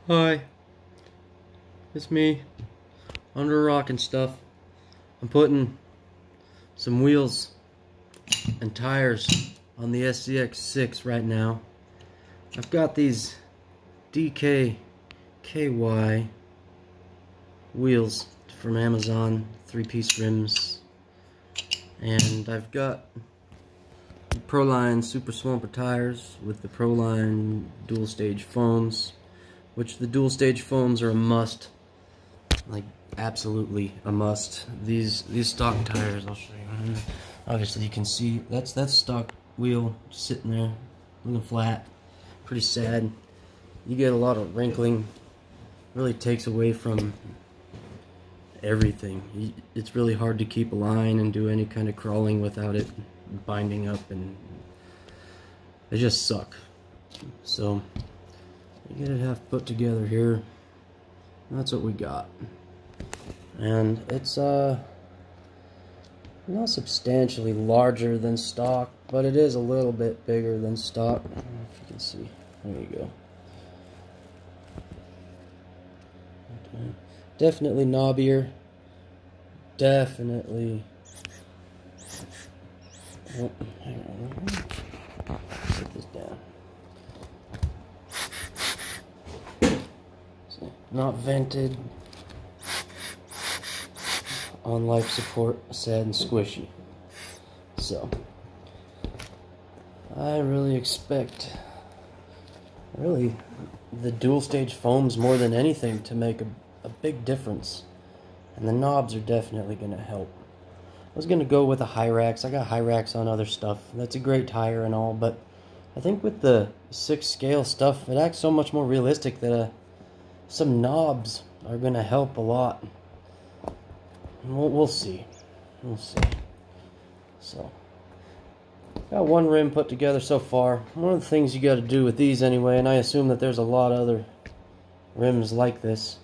Hi, it's me, under a rock and stuff. I'm putting some wheels and tires on the SCX6 right now. I've got these DKKY wheels from Amazon, 3-piece rims, and I've got the Proline Super Swamper tires with the Proline dual stage foams, which the dual stage foams are a must, like absolutely a must. These stock tires, I'll show you. Obviously you can see that's stock wheel sitting there looking flat, pretty sad. You get a lot of wrinkling, really takes away from everything. It's really hard to keep a line and do any kind of crawling without it binding up, and they just suck. So you get it half put together here. That's what we got, and it's not substantially larger than stock, but it is a little bit bigger than stock. I don't know if you can see. There you go. Okay. Definitely knobbier. Definitely. Oh, hang on. Set this down. Not vented, on life support, sad and squishy. So I really expect the dual stage foams more than anything to make a big difference, and the knobs are definitely going to help. I was going to go with a Hyrax. I got Hyrax on other stuff. That's a great tire and all, but I think with the 6 scale stuff, it acts so much more realistic that some knobs are going to help a lot. We'll see. We'll see. So, got one rim put together so far. One of the things you got to do with these anyway, and I assume that there's a lot of other rims like this,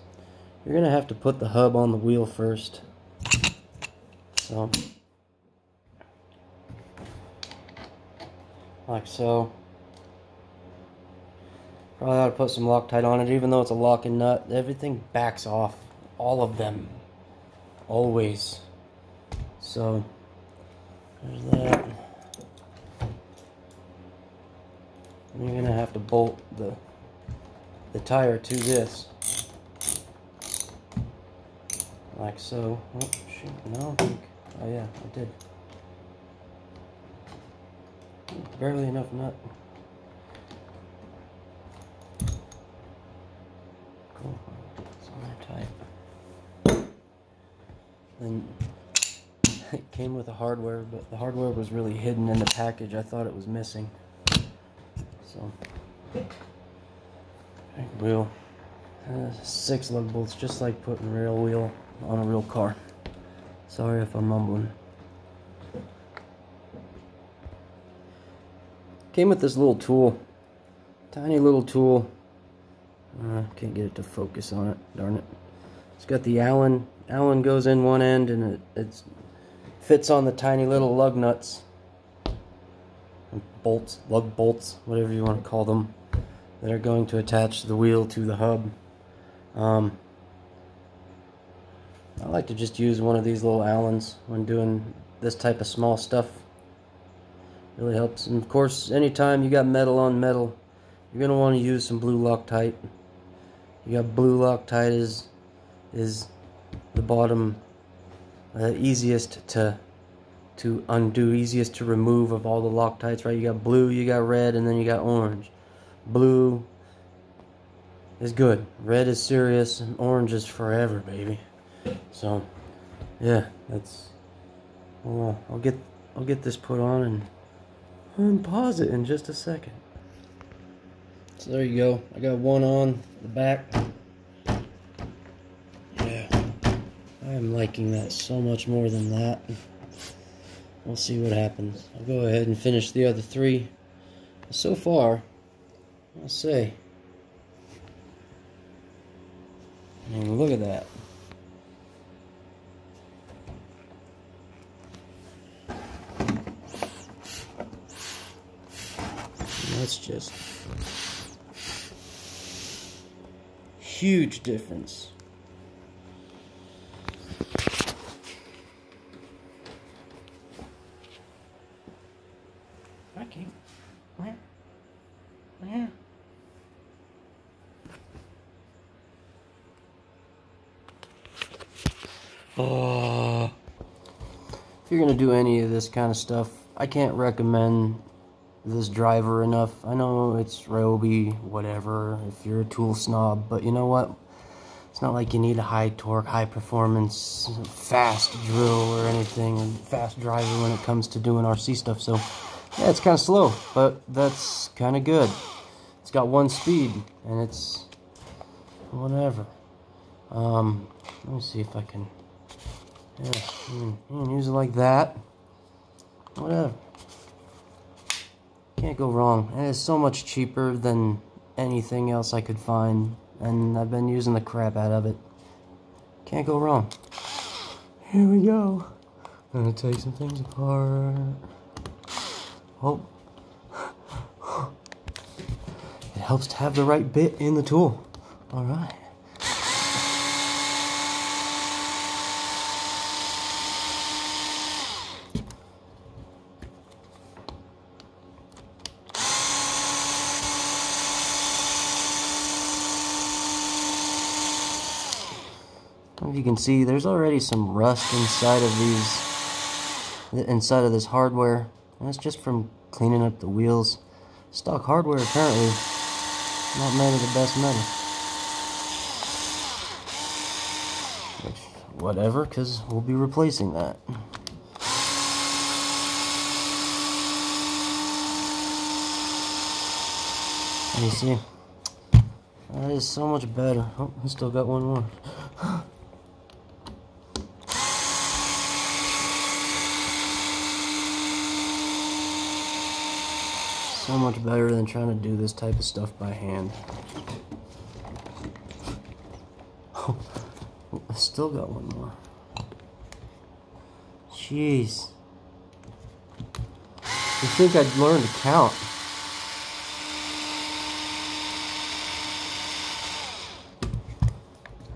you're going to have to put the hub on the wheel first. So, like so. Probably ought to put some Loctite on it, even though it's a locking nut. Everything backs off. All of them. Always. So, there's that. And you're going to have to bolt the tire to this. Like so. Oh, shoot. No, I don't think. Oh, yeah, I did. Barely enough nut. It's on there tight. And it came with the hardware, but the hardware was really hidden in the package. I thought it was missing. So, wheel, 6 lug bolts, just like putting a real wheel on a real car. Sorry if I'm mumbling. Came with this little tool, tiny little tool. Can't get it to focus on it, darn it. It's got the Allen goes in one end, and it fits on the tiny little lug nuts, bolts, lug bolts, whatever you want to call them, that are going to attach the wheel to the hub. I like to just use one of these little Allens when doing this type of small stuff. Really helps. And of course, anytime you got metal on metal, you're going to want to use some blue Loctite. You got blue Loctite is the bottom, easiest to undo, easiest to remove of all the Loctites, right? You got blue, you got red, and then you got orange. Blue is good, red is serious, and orange is forever, baby. So, yeah, that's. Well, I'll get this put on and unpause it in just a second. So there you go. I got one on the back. Yeah, I am liking that so much more than that. We'll see what happens. I'll go ahead and finish the other 3. So far, I'll say, I mean, look at that. That's just huge difference. I can't. Yeah. Oh. If you're gonna do any of this kind of stuff, I can't recommend this driver enough. I know it's Ryobi, whatever, if you're a tool snob, but you know what? It's not like you need a high torque, high performance, fast drill or anything, and fast driver when it comes to doing RC stuff. So, yeah, it's kind of slow, but that's kind of good. It's got one speed, and it's whatever. Let me see if I can. Yeah, you can use it like that. Whatever. Can't go wrong. And it's so much cheaper than anything else I could find. And I've been using the crap out of it. Can't go wrong. Here we go. I'm gonna take some things apart. Oh. It helps to have the right bit in the tool. Alright. If you can see, there's already some rust inside of this hardware, and it's just from cleaning up the wheels. Stock hardware apparently not made of the best metal. Which, whatever, because we'll be replacing that. And you see, that is so much better. Oh, I still got one more. So much better than trying to do this type of stuff by hand. Oh, I still got one more. Jeez. You think I'd learn to count?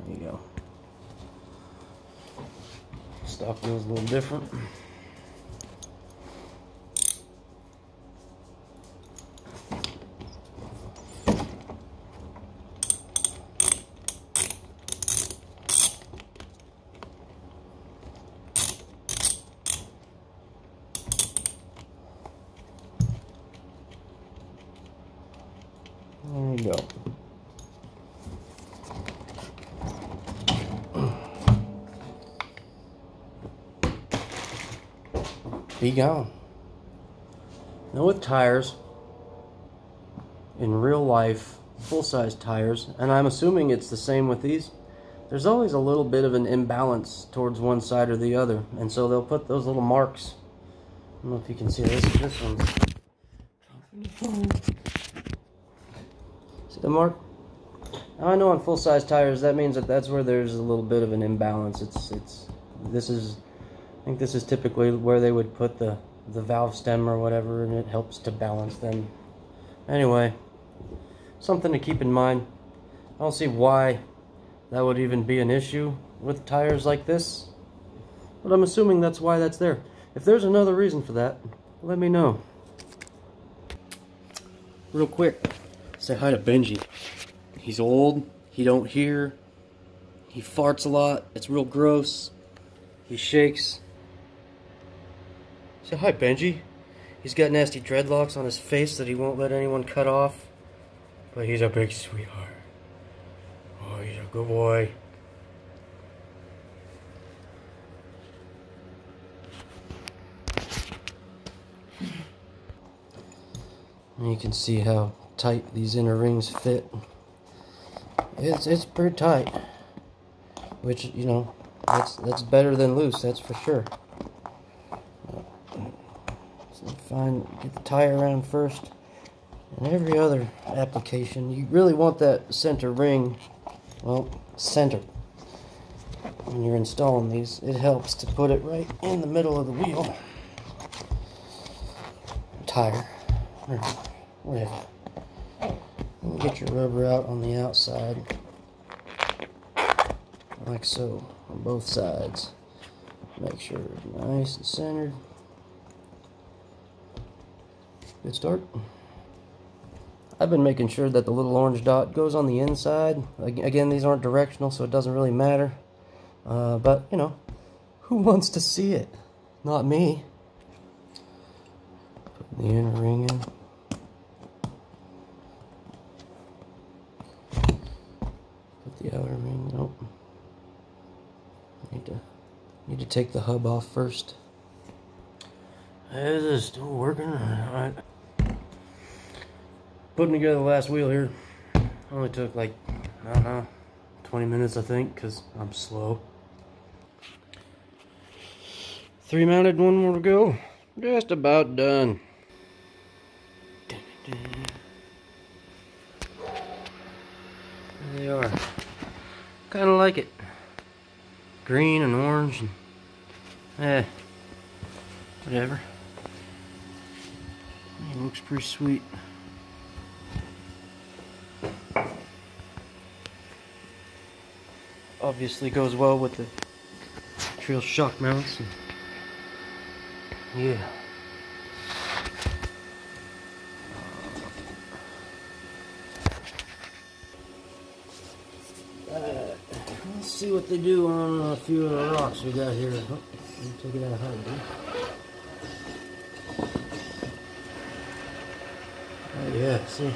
There you go. Stock wheel's a little different. There you go. Be gone. Now with tires, in real life, full-size tires, and I'm assuming it's the same with these, there's always a little bit of an imbalance towards one side or the other, and so they'll put those little marks. I don't know if you can see this one's see the mark? Now I know on full-size tires that means that's where there's a little bit of an imbalance. I think this is typically where they would put the valve stem or whatever, and it helps to balance them. Anyway, something to keep in mind. I don't see why that would even be an issue with tires like this, but I'm assuming that's why that's there. If there's another reason for that, let me know. Real quick, say hi to Benji. He's old, he don't hear, he farts a lot, it's real gross, he shakes. Say hi, Benji. He's got nasty dreadlocks on his face that he won't let anyone cut off, but he's a big sweetheart. Oh, he's a good boy. And you can see how tight these inner rings fit. It's pretty tight, which, you know, that's better than loose, that's for sure. So get the tire around first, and every other application you really want that center ring, well, centered. When you're installing these, it helps to put it right in the middle of the wheel, tire, or whatever. And get your rubber out on the outside. like so, on both sides. Make sure it's nice and centered. Good start. I've been making sure that the little orange dot goes on the inside. Again, these aren't directional, so it doesn't really matter. But, you know, who wants to see it? Not me. Put the inner ring in. Put the outer ring. Nope. Need to take the hub off first. Is it still working? Alright. Putting together the last wheel here only took like, I don't know, 20 minutes I think, because I'm slow. 3 mounted, 1 more to go. Just about done. There they are. Kind of like it. Green and orange and whatever. It looks pretty sweet. Obviously goes well with the trail shock mounts. Yeah. Let's see what they do on a few of the rocks we got here. Oh, let me take it out of high, dude. Oh yeah, see.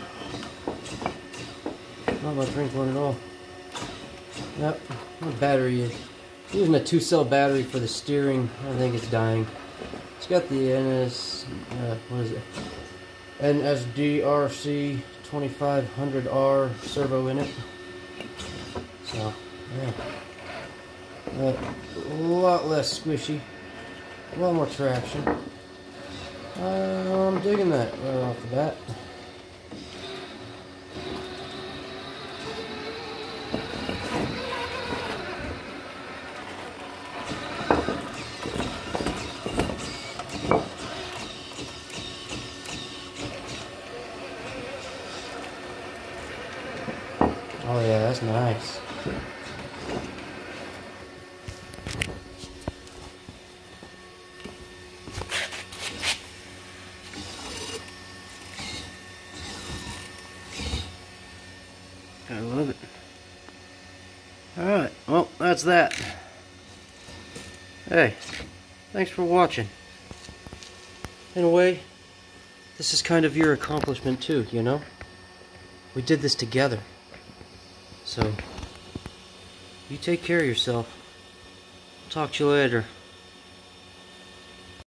Not much drink one at all. Yep, what battery is. Using a 2-cell battery for the steering. I think it's dying. It's got the what is it? NSDRC 2500R servo in it. So, yeah. A lot less squishy. A lot more traction. I'm digging that right off the bat. Oh yeah, that's nice. I love it. Alright, well, that's that. Hey, thanks for watching. In a way, this is kind of your accomplishment too, you know? We did this together. So, you take care of yourself. Talk to you later.